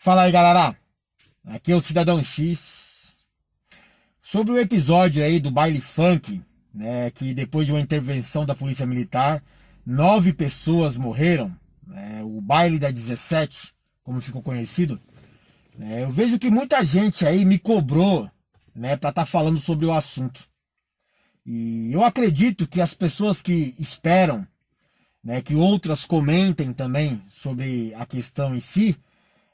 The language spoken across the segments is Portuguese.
Fala aí, galera. Aqui é o Cidadão X. Sobre o episódio aí do baile funk, né, que depois de uma intervenção da Polícia Militar, 9 pessoas morreram, né, o baile da 17, como ficou conhecido, né, eu vejo que muita gente aí me cobrou, né, para estar falando sobre o assunto. E eu acredito que as pessoas que esperam, né, que outras comentem também sobre a questão em si,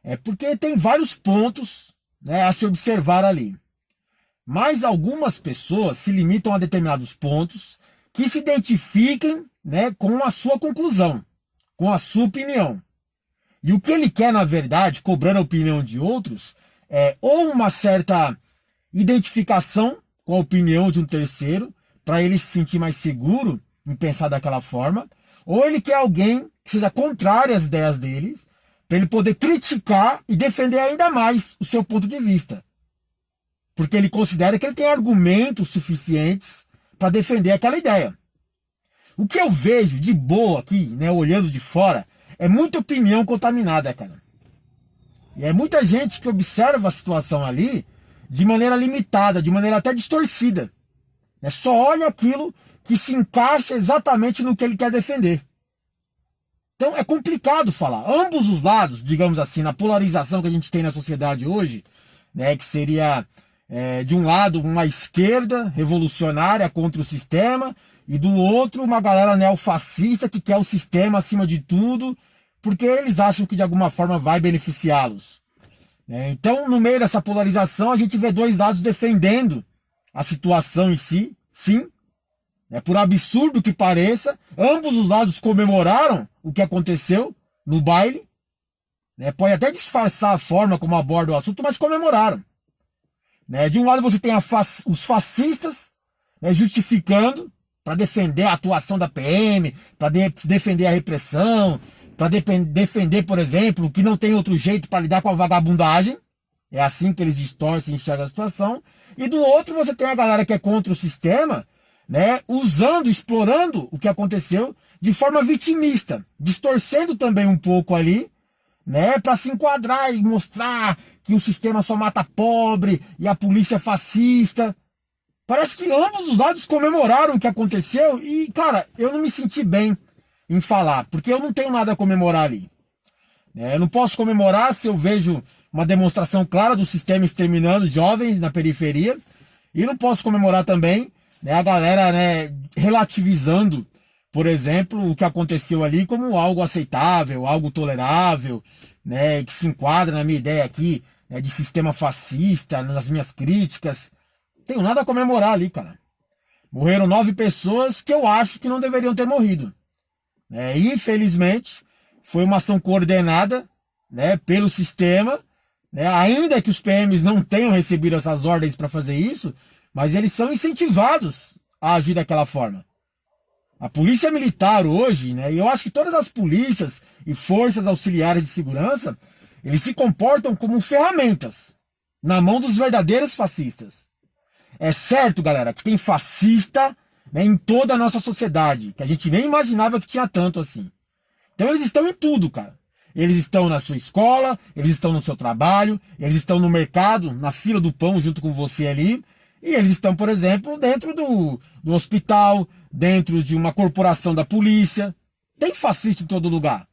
é porque tem vários pontos, né, a se observar ali. Mas algumas pessoas se limitam a determinados pontos que se identifiquem, né, com a sua conclusão, com a sua opinião. E o que ele quer, na verdade, cobrando a opinião de outros, é ou uma certa identificação com a opinião de um terceiro, para ele se sentir mais seguro em pensar daquela forma, ou ele quer alguém que seja contrário às ideias deles, para ele poder criticar e defender ainda mais o seu ponto de vista. Porque ele considera que ele tem argumentos suficientes para defender aquela ideia. O que eu vejo de boa aqui, né, olhando de fora, é muita opinião contaminada, cara. E é muita gente que observa a situação ali de maneira limitada, de maneira até distorcida. Só olha aquilo que se encaixa exatamente no que ele quer defender. Então é complicado falar. Ambos os lados, digamos assim, na polarização que a gente tem na sociedade hoje, né, que seria de um lado uma esquerda revolucionária contra o sistema e do outro uma galera neofascista que quer o sistema acima de tudo, porque eles acham que de alguma forma vai beneficiá-los. Então, no meio dessa polarização, a gente vê dois lados defendendo a situação em si, sim. Por absurdo que pareça, ambos os lados comemoraram o que aconteceu no baile. Pode até disfarçar a forma como aborda o assunto, mas comemoraram. De um lado você tem os fascistas, justificando para defender a atuação da PM, para defender a repressão, para defender, por exemplo, que não tem outro jeito para lidar com a vagabundagem. É assim que eles distorcem e enxergam a situação. E do outro você tem a galera que é contra o sistema, usando, explorando o que aconteceu de forma vitimista, distorcendo também um pouco ali, para se enquadrar e mostrar que o sistema só mata pobre e a polícia é fascista. Parece que ambos os lados comemoraram o que aconteceu e, cara, eu não me senti bem em falar, porque eu não tenho nada a comemorar ali. Eu não posso comemorar se eu vejo uma demonstração clara do sistema exterminando jovens na periferia, e não posso comemorar também a galera relativizando, por exemplo, o que aconteceu ali como algo aceitável, algo tolerável, que se enquadra na minha ideia aqui de sistema fascista, nas minhas críticas. Não tenho nada a comemorar ali, cara. Morreram 9 pessoas que eu acho que não deveriam ter morrido. Infelizmente, foi uma ação coordenada pelo sistema, ainda que os PMs não tenham recebido essas ordens para fazer isso, mas eles são incentivados a agir daquela forma. A polícia militar hoje, e eu acho que todas as polícias e forças auxiliares de segurança, eles se comportam como ferramentas na mão dos verdadeiros fascistas. É certo, galera, que tem fascista em toda a nossa sociedade, que a gente nem imaginava que tinha tanto assim. Então eles estão em tudo, cara. Eles estão na sua escola, eles estão no seu trabalho, eles estão no mercado, na fila do pão junto com você ali, e eles estão, por exemplo, dentro do hospital, dentro de uma corporação da polícia. Tem fascista em todo lugar.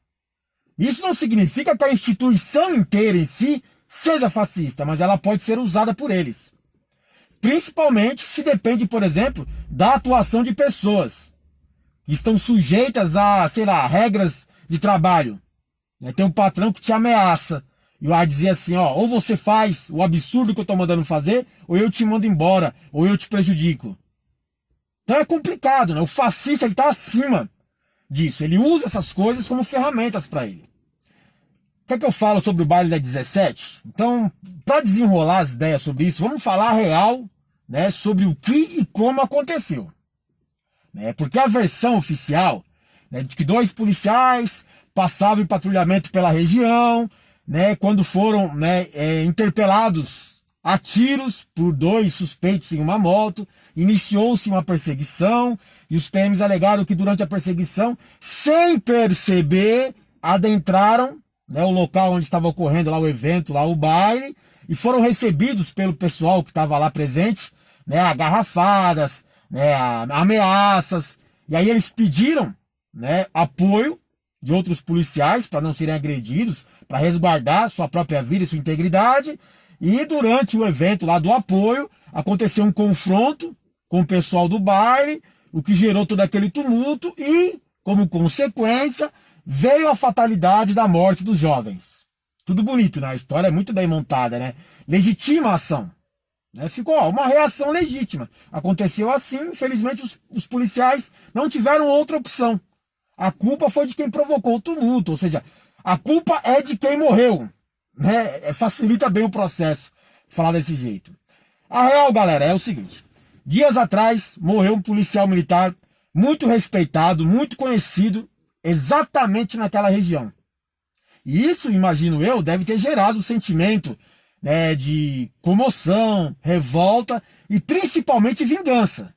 Isso não significa que a instituição inteira em si seja fascista, mas ela pode ser usada por eles. Principalmente se depende, por exemplo, da atuação de pessoas que estão sujeitas a, sei lá, regras de trabalho. Tem um patrão que te ameaça e vai dizer assim, ó, ou você faz o absurdo que eu estou mandando fazer, ou eu te mando embora, ou eu te prejudico. Então é complicado, O fascista, ele está acima disso. Ele usa essas coisas como ferramentas para ele. Quer que eu falo sobre o baile da 17? Então, para desenrolar as ideias sobre isso, vamos falar a real, sobre o que e como aconteceu. Porque a versão oficial, de que 2 policiais passavam em patrulhamento pela região, quando foram interpelados a tiros por 2 suspeitos em uma moto, iniciou-se uma perseguição e os PMs alegaram que durante a perseguição, sem perceber, adentraram né, o local onde estava ocorrendo lá o evento, lá o baile, e foram recebidos pelo pessoal que estava lá presente, né, a garrafadas, né, ameaças, e aí eles pediram, né, apoio de outros policiais para não serem agredidos, para resguardar sua própria vida e sua integridade, e durante o evento lá do apoio, aconteceu um confronto com o pessoal do baile, o que gerou todo aquele tumulto e, como consequência, veio a fatalidade da morte dos jovens. Tudo bonito, né? A história é muito bem montada, né? Legitima a ação. Né? Ficou uma reação legítima. Aconteceu assim, infelizmente os policiais não tiveram outra opção. A culpa foi de quem provocou o tumulto, ou seja, a culpa é de quem morreu. Né? Facilita bem o processo falar desse jeito. A real, galera, é o seguinte. Dias atrás, morreu um policial militar muito respeitado, muito conhecido, exatamente naquela região. E isso, imagino eu, deve ter gerado um sentimento, né, de comoção, revolta e principalmente vingança.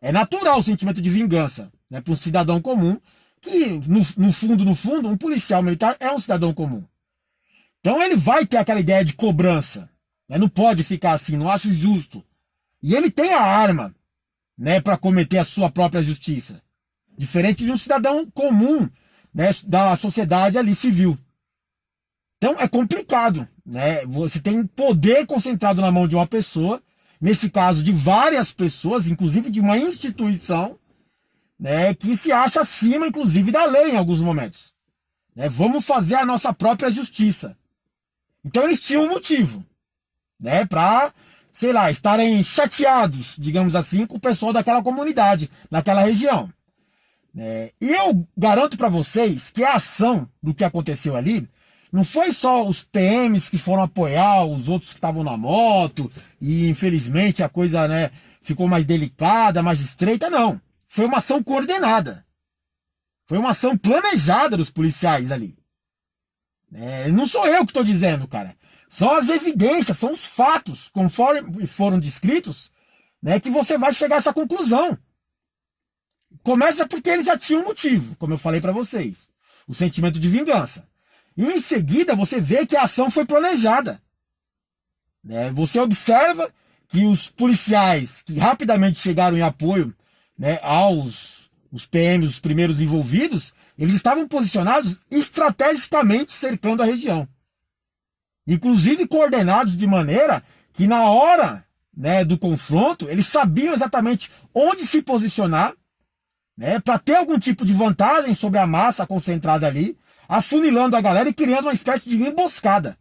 É natural o sentimento de vingança, né, para um cidadão comum, que no fundo, um policial militar é um cidadão comum. Então ele vai ter aquela ideia de cobrança. Né, não pode ficar assim, não acho justo. E ele tem a arma, né, para cometer a sua própria justiça. Diferente de um cidadão comum, né, da sociedade ali civil. Então é complicado, né? Você tem poder concentrado na mão de uma pessoa, nesse caso de várias pessoas, inclusive de uma instituição, né, que se acha acima, inclusive, da lei em alguns momentos. Né? Vamos fazer a nossa própria justiça. Então eles tinham um motivo, né, para, sei lá, estarem chateados, digamos assim, com o pessoal daquela comunidade, daquela região. E eu garanto para vocês que a ação do que aconteceu ali não foi só os PMs que foram apoiar os outros que estavam na moto e infelizmente a coisa, né, ficou mais delicada, mais estreita, não. Foi uma ação coordenada. Foi uma ação planejada dos policiais ali. Não sou eu que estou dizendo, cara. São as evidências, são os fatos, conforme foram descritos, né, que você vai chegar a essa conclusão. Começa porque eles já tinham um motivo, como eu falei para vocês. O sentimento de vingança. E em seguida você vê que a ação foi planejada. Você observa que os policiais que rapidamente chegaram em apoio, né, os PMs, os primeiros envolvidos, eles estavam posicionados estrategicamente cercando a região. Inclusive coordenados de maneira que na hora, né, do confronto, eles sabiam exatamente onde se posicionar, né, para ter algum tipo de vantagem sobre a massa concentrada ali, afunilando a galera e criando uma espécie de emboscada,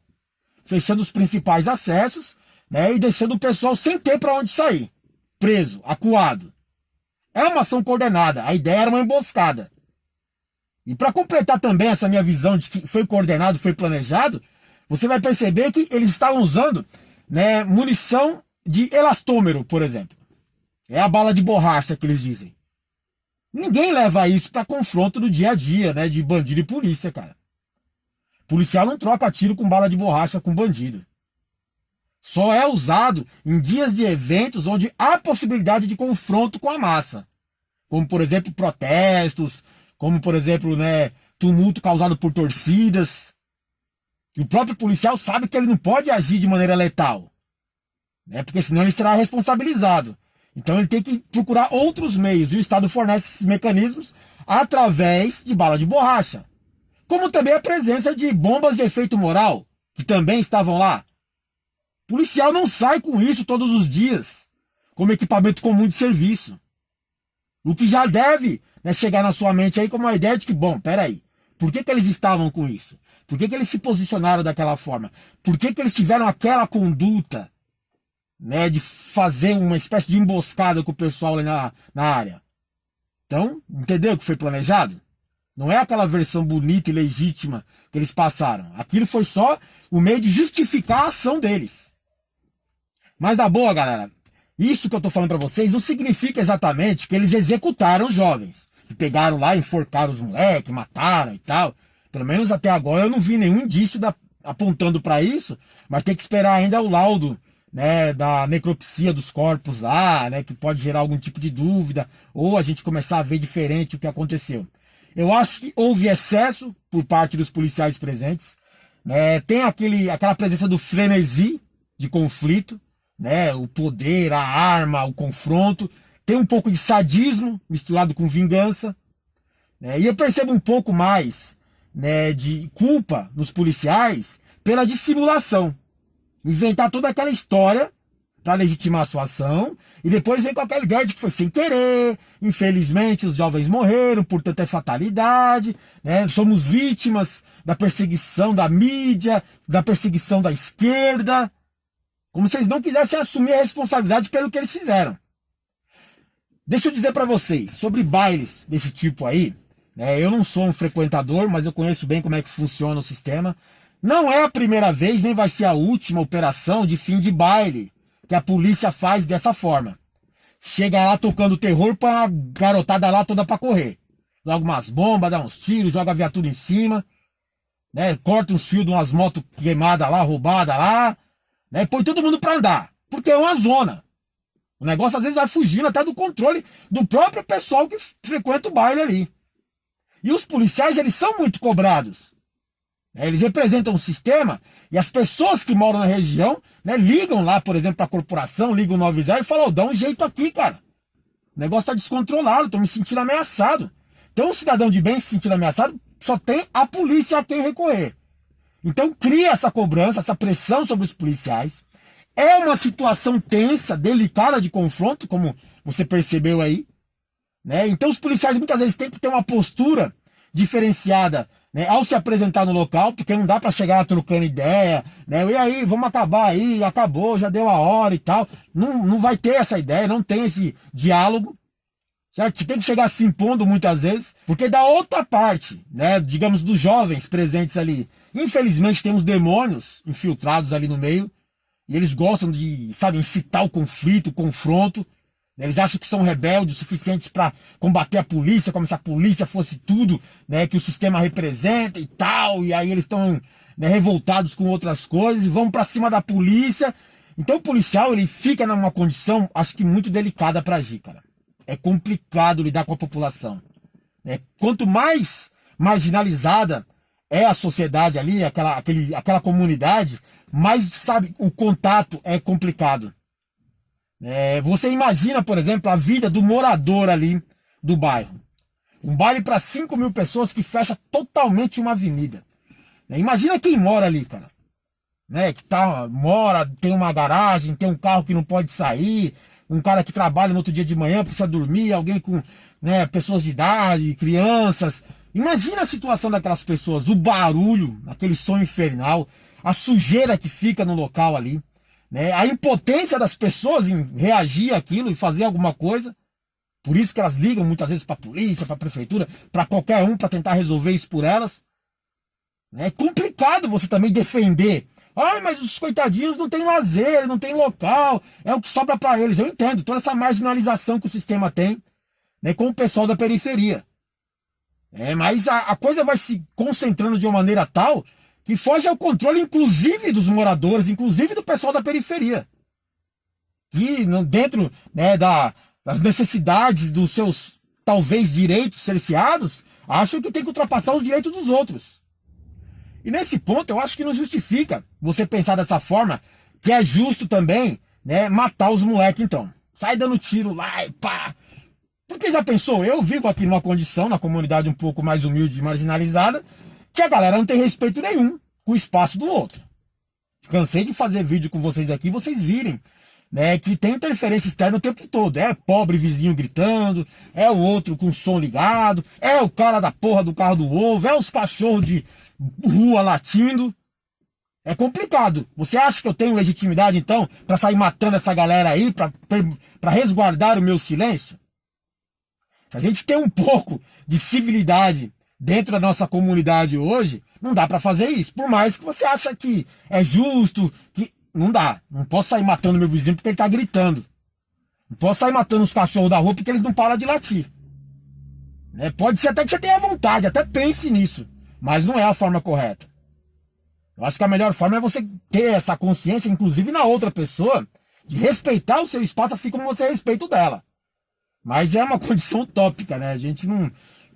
fechando os principais acessos, né, e deixando o pessoal sem ter para onde sair, preso, acuado. É uma ação coordenada, a ideia era uma emboscada. E para completar também essa minha visão de que foi coordenado, foi planejado, você vai perceber que eles estavam usando, né, munição de elastômero, por exemplo. É a bala de borracha que eles dizem. Ninguém leva isso para confronto do dia a dia, né, de bandido e polícia, cara. Policial não troca tiro com bala de borracha com bandido. Só é usado em dias de eventos onde há possibilidade de confronto com a massa. Como, por exemplo, protestos, como, por exemplo, né, tumulto causado por torcidas. E o próprio policial sabe que ele não pode agir de maneira letal, né, porque senão ele será responsabilizado. Então ele tem que procurar outros meios, e o Estado fornece esses mecanismos através de bala de borracha. Como também a presença de bombas de efeito moral, que também estavam lá. O policial não sai com isso todos os dias, como equipamento comum de serviço. O que já deve, né, chegar na sua mente aí como uma ideia de que, bom, peraí, por que eles estavam com isso? Por que eles se posicionaram daquela forma? Por que eles tiveram aquela conduta, né, de fazer uma espécie de emboscada com o pessoal ali na área? Então, entendeu que foi planejado? Não é aquela versão bonita e legítima que eles passaram. Aquilo foi só o meio de justificar a ação deles. Mas na boa, galera, isso que eu tô falando pra vocês não significa exatamente que eles executaram os jovens. Que pegaram lá, enforcaram os moleques, mataram e tal. Pelo menos até agora eu não vi nenhum indício apontando pra isso, mas tem que esperar ainda o laudo, né, da necropsia dos corpos lá, né, que pode gerar algum tipo de dúvida, ou a gente começar a ver diferente o que aconteceu. Eu acho que houve excesso por parte dos policiais presentes. Né? Tem aquela presença do frenesi de conflito, né? O poder, a arma, o confronto. Tem um pouco de sadismo misturado com vingança. Né? E eu percebo um pouco mais, né, de culpa nos policiais pela dissimulação. Inventar toda aquela história para legitimar a sua ação, e depois vem com aquela ideia de que foi sem querer, infelizmente os jovens morreram, portanto é fatalidade, né? Somos vítimas da perseguição da mídia, da perseguição da esquerda, como se eles não quisessem assumir a responsabilidade pelo que eles fizeram. Deixa eu dizer para vocês, sobre bailes desse tipo aí, né? Eu não sou um frequentador, mas eu conheço bem como é que funciona o sistema. Não é a primeira vez, nem vai ser a última operação de fim de baile que a polícia faz dessa forma. Chega lá tocando terror pra garotada lá toda pra correr. Joga umas bombas, dá uns tiros, joga a viatura em cima, né? Corta uns fios de umas motos queimadas lá, roubadas lá, né? Põe todo mundo pra andar, porque é uma zona. O negócio às vezes vai fugindo até do controle do próprio pessoal que frequenta o baile ali. E os policiais, eles são muito cobrados. Eles representam um sistema e as pessoas que moram na região, né, ligam lá, por exemplo, para a corporação, ligam no 90 e falam, oh, dá um jeito aqui, cara. O negócio está descontrolado, estou me sentindo ameaçado. Então, um cidadão de bem se sentindo ameaçado, só tem a polícia a quem recorrer. Então, cria essa cobrança, essa pressão sobre os policiais. É uma situação tensa, delicada de confronto, como você percebeu aí. Né? Então, os policiais muitas vezes têm que ter uma postura diferenciada, né, ao se apresentar no local, porque não dá para chegar lá trocando ideia, né? E aí, vamos acabar aí, acabou, já deu a hora e tal. Não vai ter essa ideia, não tem esse diálogo, certo? Você tem que chegar se impondo muitas vezes, porque da outra parte, né, digamos, dos jovens presentes ali, infelizmente tem uns demônios infiltrados ali no meio, e eles gostam de, sabe, incitar o conflito, o confronto. Eles acham que são rebeldes o suficientes para combater a polícia, como se a polícia fosse tudo, né, que o sistema representa e tal. E aí eles estão, né, revoltados com outras coisas e vão para cima da polícia. Então o policial, ele fica numa condição, acho que muito delicada para agir, cara. É complicado lidar com a população. Né? Quanto mais marginalizada é a sociedade ali, aquela comunidade, mais, sabe, o contato é complicado. Você imagina, por exemplo, a vida do morador ali do bairro. Um baile para 5 mil pessoas que fecha totalmente uma avenida. Imagina quem mora ali, cara. Que mora, tem uma garagem, tem um carro que não pode sair, um cara que trabalha no outro dia de manhã, precisa dormir, alguém com, né, pessoas de idade, crianças. Imagina a situação daquelas pessoas, o barulho, aquele som infernal, a sujeira que fica no local ali. Né, a impotência das pessoas em reagir àquilo e fazer alguma coisa. Por isso que elas ligam muitas vezes para a polícia, para a prefeitura, para qualquer um, para tentar resolver isso por elas. É complicado você também defender. Ah, mas os coitadinhos não tem lazer, não tem local, é o que sobra para eles. Eu entendo toda essa marginalização que o sistema tem, né, com o pessoal da periferia. Mas a coisa vai se concentrando de uma maneira tal que foge ao controle, inclusive dos moradores, inclusive do pessoal da periferia. Que dentro, né, das necessidades dos seus, talvez, direitos cerceados, acham que tem que ultrapassar os direitos dos outros. E nesse ponto, eu acho que não justifica você pensar dessa forma, que é justo também, né, matar os moleques, então. Sai dando tiro lá e pá. Porque já pensou, eu vivo aqui numa condição, na comunidade um pouco mais humilde e marginalizada, que a galera não tem respeito nenhum com o espaço do outro. Cansei de fazer vídeo com vocês aqui, vocês virem, né, que tem interferência externa o tempo todo. É pobre vizinho gritando, é o outro com o som ligado, é o cara da porra do carro do ovo, é os cachorros de rua latindo. É complicado. Você acha que eu tenho legitimidade, então, para sair matando essa galera aí, para resguardar o meu silêncio? Se a gente tem um pouco de civilidade dentro da nossa comunidade hoje, não dá para fazer isso. Por mais que você acha que é justo, que não dá. Não posso sair matando meu vizinho porque ele tá gritando. Não posso sair matando os cachorros da rua porque eles não param de latir. Pode ser até que você tenha vontade, até pense nisso. Mas não é a forma correta. Eu acho que a melhor forma é você ter essa consciência, inclusive na outra pessoa, de respeitar o seu espaço assim como você respeita o dela. Mas é uma condição utópica, né? A gente não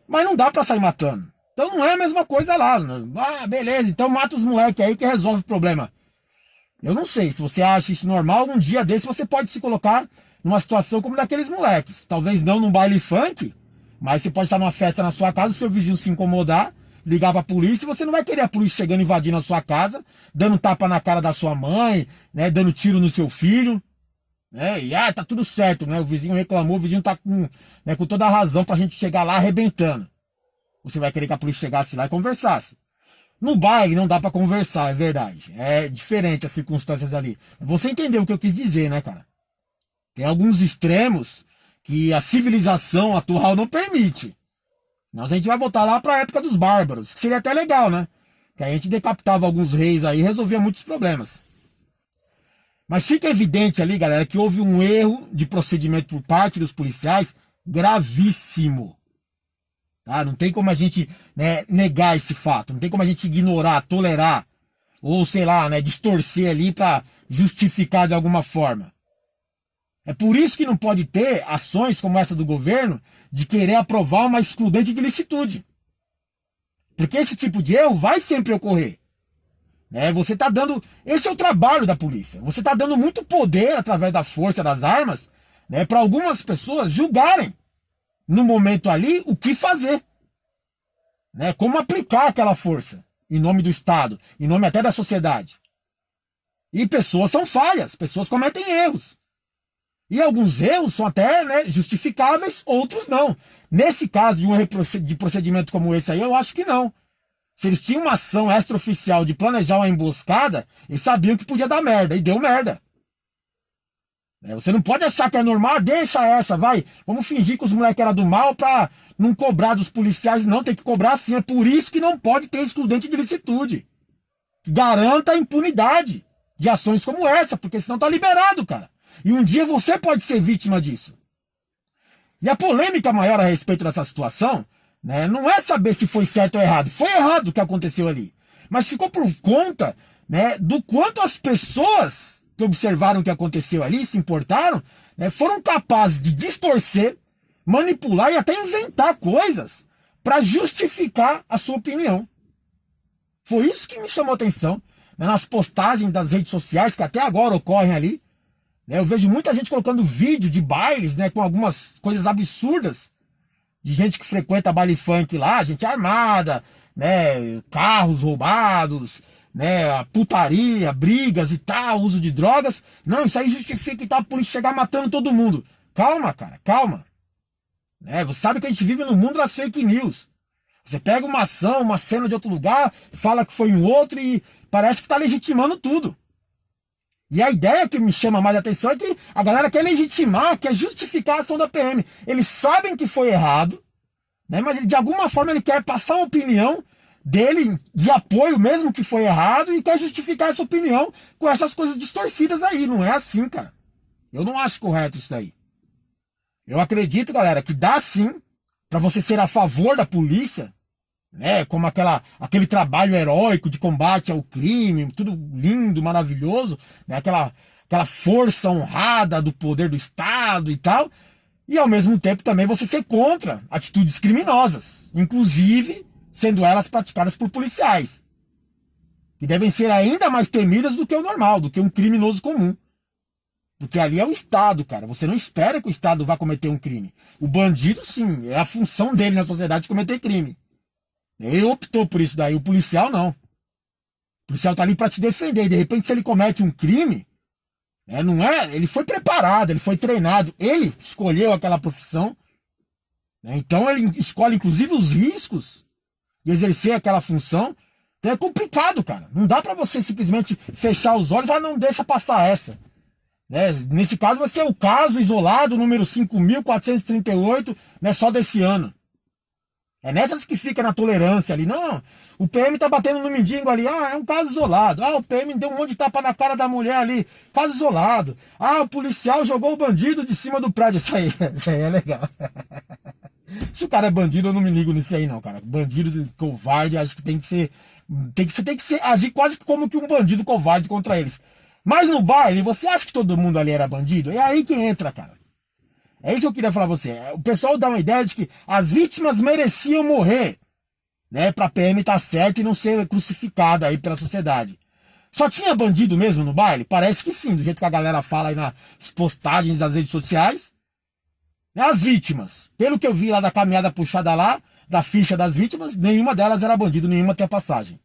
Mas não dá pra sair matando. Então não é a mesma coisa lá. Ah, beleza, então mata os moleques aí que resolve o problema. Eu não sei, se você acha isso normal, um dia desse você pode se colocar numa situação como daqueles moleques. Talvez não num baile funk, mas você pode estar numa festa na sua casa, o seu vizinho se incomodar, ligar pra polícia, e você não vai querer a polícia chegando invadindo a sua casa, dando tapa na cara da sua mãe, né, dando tiro no seu filho, né, e tá tudo certo, né, o vizinho reclamou, o vizinho tá com toda a razão pra gente chegar lá arrebentando. Você vai querer que a polícia chegasse lá e conversasse. No baile não dá pra conversar, é verdade. É diferente as circunstâncias ali. Você entendeu o que eu quis dizer, né, cara? Tem alguns extremos que a civilização atual não permite. Nós a gente vai voltar lá pra época dos bárbaros, que seria até legal, né? Que a gente decapitava alguns reis aí e resolvia muitos problemas. Mas fica evidente ali, galera, que houve um erro de procedimento por parte dos policiais gravíssimo. Tá? Não tem como a gente, né, negar esse fato. Não tem como a gente ignorar, tolerar. Ou, sei lá, né, distorcer ali para justificar de alguma forma. É por isso que não pode ter ações como essa do governo de querer aprovar uma excludente de licitude. Porque esse tipo de erro vai sempre ocorrer. Né? Você está dando... Esse é o trabalho da polícia. Você está dando muito poder através da força das armas, né, para algumas pessoas julgarem no momento ali o que fazer, né? Como aplicar aquela força em nome do Estado, em nome até da sociedade. E pessoas são falhas, pessoas cometem erros. E alguns erros são até, né, justificáveis, outros não. Nesse caso de de procedimento como esse aí, eu acho que não. Se eles tinham uma ação extraoficial de planejar uma emboscada, eles sabiam que podia dar merda, e deu merda. Você não pode achar que é normal, deixa essa, vai. Vamos fingir que os moleques eram do mal pra não cobrar dos policiais. Não, tem que cobrar sim. É por isso que não pode ter excludente de licitude. Garanta a impunidade de ações como essa, porque senão tá liberado, cara. E um dia você pode ser vítima disso. E a polêmica maior a respeito dessa situação, né, não é saber se foi certo ou errado. Foi errado o que aconteceu ali. Mas ficou por conta, né, do quanto as pessoas que observaram o que aconteceu ali, se importaram, né, foram capazes de distorcer, manipular e até inventar coisas para justificar a sua opinião. Foi isso que me chamou a atenção, né, nas postagens das redes sociais que até agora ocorrem ali. Né, eu vejo muita gente colocando vídeo de bailes, né, com algumas coisas absurdas, de gente que frequenta baile funk lá, gente armada, né, carros roubados, né, putaria, brigas e tal, uso de drogas. Não, isso aí justifica e tal, a polícia chegar matando todo mundo. Calma, cara, calma. Né, você sabe que a gente vive no mundo das fake news. Você pega uma ação, uma cena de outro lugar, fala que foi em outro e parece que tá legitimando tudo. E a ideia que me chama mais a atenção é que a galera quer legitimar, quer justificar a ação da PM. Eles sabem que foi errado, né, mas de alguma forma ele quer passar uma opinião dele de apoio, mesmo que foi errado, e quer justificar essa opinião com essas coisas distorcidas aí. Não é assim, cara. Eu não acho correto isso daí. Eu acredito, galera, que dá sim para você ser a favor da polícia, né? Como aquele trabalho heróico de combate ao crime, tudo lindo, maravilhoso, né? Aquela força honrada do poder do Estado e tal. E ao mesmo tempo também você ser contra atitudes criminosas, inclusive sendo elas praticadas por policiais, que devem ser ainda mais temidas do que o normal, do que um criminoso comum. Porque ali é o Estado, cara. Você não espera que o Estado vá cometer um crime. O bandido, sim, é a função dele na sociedade cometer crime. Ele optou por isso daí, o policial não. O policial tá ali para te defender. De repente, se ele comete um crime, não é? Ele foi preparado, ele foi treinado, ele escolheu aquela profissão. Então ele escolhe inclusive os riscos de exercer aquela função. Então é complicado, cara. Não dá para você simplesmente fechar os olhos e falar, não, deixa passar essa. Nesse caso vai ser o caso isolado, número 5.438, só desse ano. É nessas que fica na tolerância ali. Não, o PM tá batendo no mendigo ali. Ah, é um caso isolado. Ah, o PM deu um monte de tapa na cara da mulher ali. Caso isolado. Ah, o policial jogou o bandido de cima do prédio. Isso aí é legal. Se o cara é bandido, eu não me ligo nisso aí não, cara. Bandido covarde, acho que tem que ser... agir quase como que um bandido covarde contra eles. Mas no baile, você acha que todo mundo ali era bandido? É aí que entra, cara. É isso que eu queria falar pra você. O pessoal dá uma ideia de que as vítimas mereciam morrer, né? Pra PM estar certo e não ser crucificada aí pela sociedade. Só tinha bandido mesmo no baile? Parece que sim, do jeito que a galera fala aí nas postagens das redes sociais. As vítimas, pelo que eu vi lá da caminhada puxada lá, da ficha das vítimas, nenhuma delas era bandido, nenhuma tem passagem.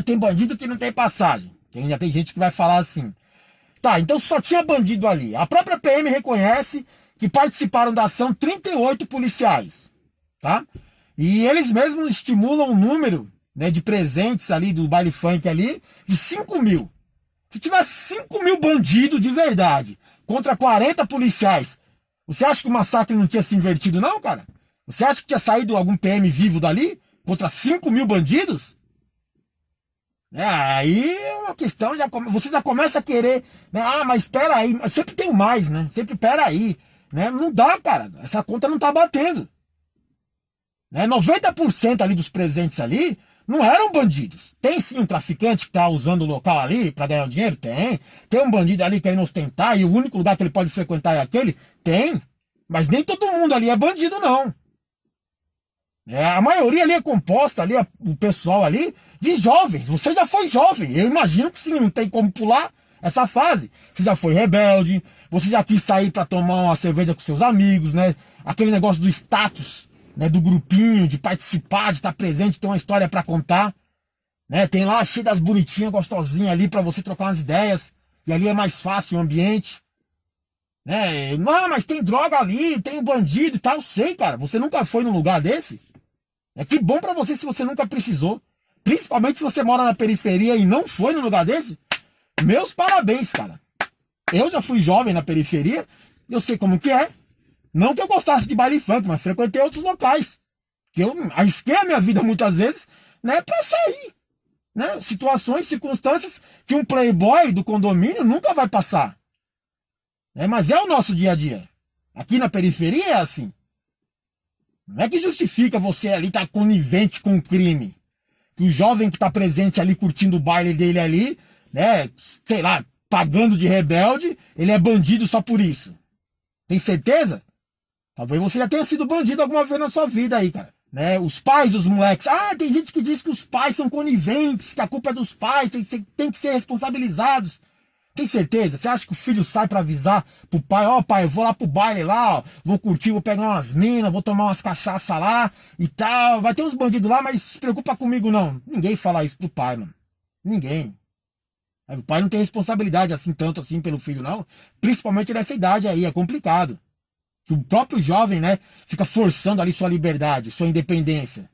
Tem bandido que não tem passagem. Ainda tem gente que vai falar assim. Tá, então só tinha bandido ali. A própria PM reconhece que participaram da ação 38 policiais, tá? E eles mesmos estimulam o número, né, de presentes ali do baile funk ali de 5 mil. Se tivesse 5 mil bandidos de verdade contra 40 policiais, você acha que o massacre não tinha se invertido não, cara? Você acha que tinha saído algum PM vivo dali contra 5 mil bandidos? Aí é uma questão, você já começa a querer, né? Mas espera aí, sempre tem mais, né? Sempre espera aí, né? Não dá, cara, essa conta não tá batendo. Né? 90% ali dos presentes ali não eram bandidos. Tem sim um traficante que tá usando o local ali para ganhar dinheiro? Tem. Tem um bandido ali querendo ostentar e o único lugar que ele pode frequentar é aquele? Tem. Mas nem todo mundo ali é bandido, não. A maioria ali é composta, ali, o pessoal ali, de jovens. Você já foi jovem. Eu imagino que sim, não tem como pular essa fase. Você já foi rebelde, você já quis sair para tomar uma cerveja com seus amigos, né? Aquele negócio do status, né? Do grupinho, de participar, de estar presente, ter uma história para contar. Né? Tem lá cheio das bonitinhas, gostosinhas ali para você trocar umas ideias. E ali é mais fácil o ambiente. Né? Não, mas tem droga ali, tem bandido e tal. Eu sei, cara. Você nunca foi num lugar desse? É que bom pra você se você nunca precisou. Principalmente se você mora na periferia e não foi num lugar desse. Meus parabéns, cara. Eu já fui jovem na periferia. Eu sei como que é. Não que eu gostasse de baile funk, mas frequentei outros locais. Que eu arrisquei a minha vida muitas vezes, né, pra sair. Né? Situações, circunstâncias que um playboy do condomínio nunca vai passar. Mas é o nosso dia a dia. Aqui na periferia é assim. Não é que justifica você ali estar conivente com o crime. Que o jovem que está presente ali, curtindo o baile dele ali, né, sei lá, pagando de rebelde, ele é bandido só por isso. Tem certeza? Talvez você já tenha sido bandido alguma vez na sua vida aí, cara. Né? Os pais dos moleques. Tem gente que diz que os pais são coniventes, que a culpa é dos pais, tem que ser responsabilizados. Tem certeza? Você acha que o filho sai pra avisar pro pai, pai, eu vou lá pro baile lá, vou curtir, vou pegar umas minas, vou tomar umas cachaça lá e tal, vai ter uns bandidos lá, mas se preocupa comigo não. Ninguém fala isso pro pai, mano. Ninguém. O pai não tem responsabilidade assim, tanto assim pelo filho não, principalmente nessa idade aí, é complicado. O próprio jovem, né, fica forçando ali sua liberdade, sua independência.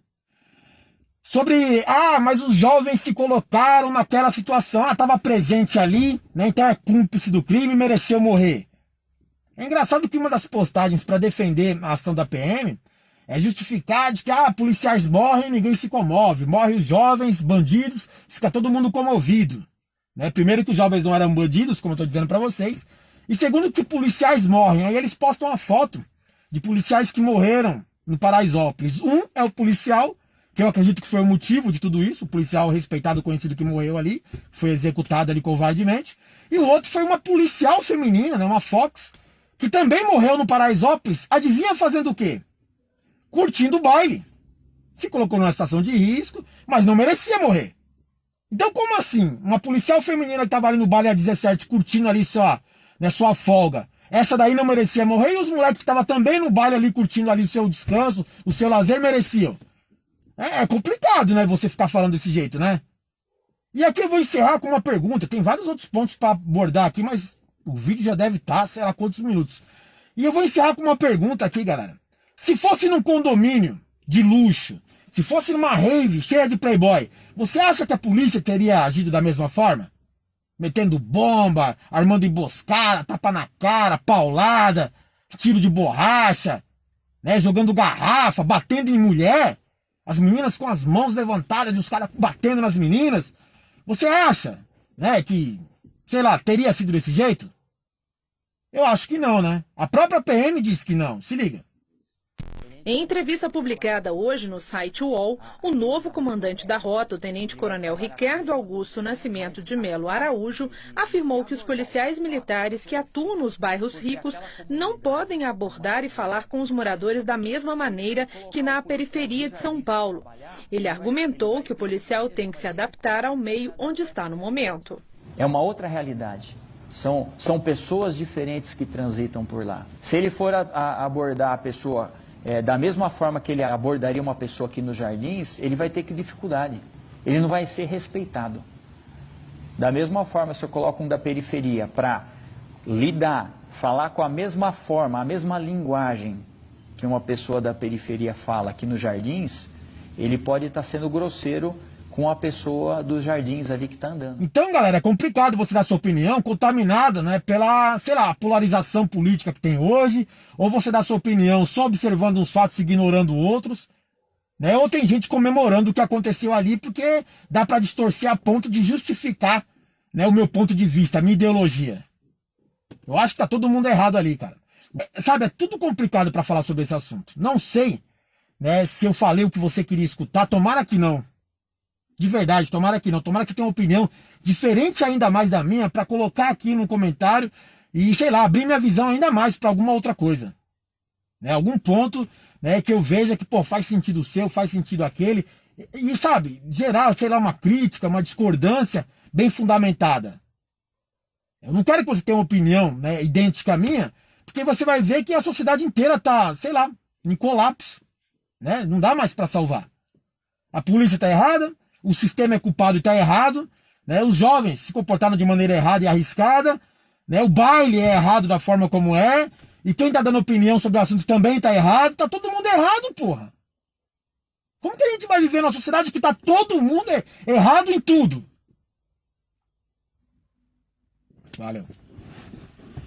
Sobre, mas os jovens se colocaram naquela situação, estava presente ali, né, então é cúmplice do crime e mereceu morrer. É engraçado que uma das postagens para defender a ação da PM é justificar de que, policiais morrem e ninguém se comove, morrem os jovens, bandidos, fica todo mundo comovido. Né? Primeiro que os jovens não eram bandidos, como eu estou dizendo para vocês, e segundo que policiais morrem, aí eles postam uma foto de policiais que morreram no Paraisópolis. Um é o policial, que eu acredito que foi o motivo de tudo isso, o policial respeitado, conhecido que morreu ali, foi executado ali covardemente. E o outro foi uma policial feminina, né, uma Fox, que também morreu no Paraisópolis. Adivinha fazendo o quê? Curtindo o baile. Se colocou numa situação de risco, mas não merecia morrer. Então como assim? Uma policial feminina que estava ali no baile a 17, curtindo ali sua folga. Essa daí não merecia morrer e os moleques que estavam também no baile ali, curtindo ali o seu descanso, o seu lazer, mereciam. É complicado, né, você ficar falando desse jeito, né? E aqui eu vou encerrar com uma pergunta. Tem vários outros pontos para abordar aqui, mas o vídeo já deve estar, sei lá quantos minutos. E eu vou encerrar com uma pergunta aqui, galera. Se fosse num condomínio de luxo, se fosse numa rave cheia de playboy, você acha que a polícia teria agido da mesma forma? Metendo bomba, armando emboscada, tapa na cara, paulada, tiro de borracha, né, jogando garrafa, batendo em mulher? As meninas com as mãos levantadas e os caras batendo nas meninas. Você acha, né, que, sei lá, teria sido desse jeito? Eu acho que não, né? A própria PM disse que não. Se liga. Em entrevista publicada hoje no site UOL, o novo comandante da rota, o tenente-coronel Ricardo Augusto Nascimento de Melo Araújo, afirmou que os policiais militares que atuam nos bairros ricos não podem abordar e falar com os moradores da mesma maneira que na periferia de São Paulo. Ele argumentou que o policial tem que se adaptar ao meio onde está no momento. É uma outra realidade. São pessoas diferentes que transitam por lá. Se ele for abordar a pessoa da mesma forma que ele abordaria uma pessoa aqui nos Jardins, ele vai ter que dificuldade. Ele não vai ser respeitado. Da mesma forma, se eu coloco um da periferia para lidar, falar com a mesma forma, a mesma linguagem que uma pessoa da periferia fala aqui nos Jardins, ele pode estar sendo grosseiro com a pessoa dos Jardins ali que está andando. Então, galera, é complicado você dar sua opinião contaminada, né, pela, sei lá, polarização política que tem hoje, ou você dar sua opinião só observando uns fatos e ignorando outros, né, ou tem gente comemorando o que aconteceu ali porque dá para distorcer a ponto de justificar, né, o meu ponto de vista, a minha ideologia. Eu acho que tá todo mundo errado ali, cara. Sabe, é tudo complicado para falar sobre esse assunto. Não sei, né, se eu falei o que você queria escutar, tomara que não. De verdade, tomara que não. Tomara que tenha uma opinião diferente ainda mais da minha para colocar aqui no comentário e, sei lá, abrir minha visão ainda mais para alguma outra coisa. Né? Algum ponto, né, que eu veja que, pô, faz sentido o seu, faz sentido aquele. E, sabe, gerar, sei lá, uma crítica, uma discordância bem fundamentada. Eu não quero que você tenha uma opinião, né, idêntica à minha, porque você vai ver que a sociedade inteira tá, sei lá, em colapso. Né? Não dá mais para salvar. A polícia tá errada. O sistema é culpado e está errado, né? Os jovens se comportaram de maneira errada e arriscada, né? O baile é errado da forma como é, e quem está dando opinião sobre o assunto também está errado, tá todo mundo errado, porra. Como que a gente vai viver numa sociedade que tá todo mundo errado em tudo? Valeu.